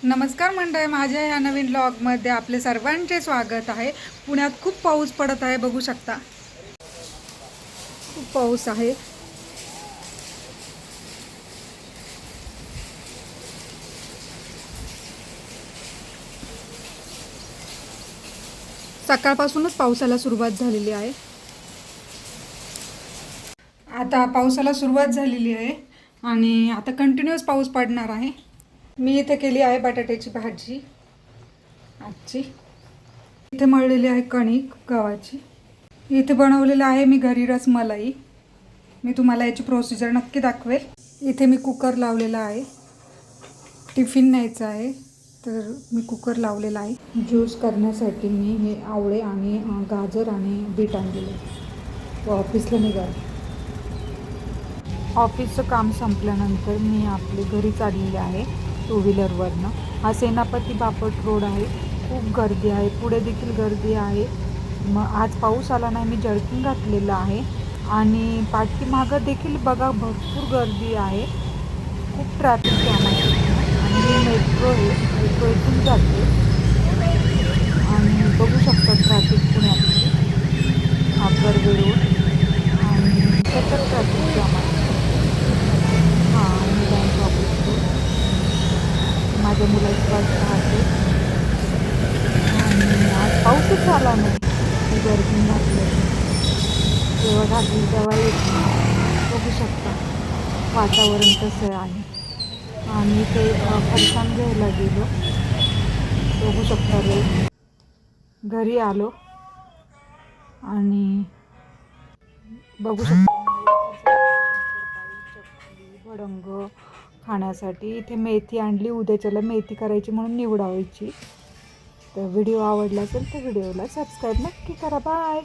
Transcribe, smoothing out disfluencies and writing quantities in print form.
नमस्कार मंडळी, माझ्या या नवीन व्लॉगमध्ये आपले सर्वांचे स्वागत आहे। पुण्यात खूप पाऊस पडत आहे, बघू शकता खूप पाऊस आहे। सकाळपासूनच पावसाला सुरुवात झालेली आहे। आता पावसाला सुरुवात झालेली आहे आणि आता कंटिन्यूअस पाऊस पडणार आहे। मी इथे केली आहे बटाट्याची भाजी आजची। इथे मळलेली आहे कणिक गव्हाची। इथे बनवलेलं आहे मी घरी रसमलाई। मी तुम्हाला याची प्रोसिजर नक्की दाखवेल। इथे मी कुकर लावलेला आहे, टिफिन न्यायचा आहे तर मी कुकर लावलेला आहे। ज्यूस करण्यासाठी मी हे आवळे आणि गाजर आणि बीट आणलेले व ऑफिसला निघाले। ऑफिसचं काम संपल्यानंतर मी आपले घरी चाललेले आहे टू व्हीलरवरनं। हा सेनापती बापट रोड आहे, खूप गर्दी आहे, पुढे देखील गर्दी आहे। मग आज पाऊस आला नाही, मी जर्किंग घातलेलं आहे आणि पाठीमागं देखील बघा भरपूर गर्दी आहे, खूप ट्रॅफिक जाम आहे। आणि ही मेट्रो आहे, मेट्रो इथून जाते आणि बघू शकता ट्रॅफिक पुण्यातली हा कर्वे रोड आणि त्याच्यात ट्रॅफिक जाम आहे। हां, मी बँक ऑफिस माझ्या मुलाची वाट पाहते आणि आज पाऊसच झाला नाही। मी जर्किंग घातलं, जेव्हा घातली तेव्हा येत नाही, बघू शकता वातावरण कसं आहे। आणि ते फरसाण घ्यायला गेलो, बघू शकता रे। घरी आलो आणि बघू शकता भडंग खाण्यासाठी इथे मेथी आणली, उद्याच्याला मेथी करायची म्हणून निवडायची। तर व्हिडिओ आवडला असेल तर व्हिडिओला सबस्क्राईब नक्की करा। बाय।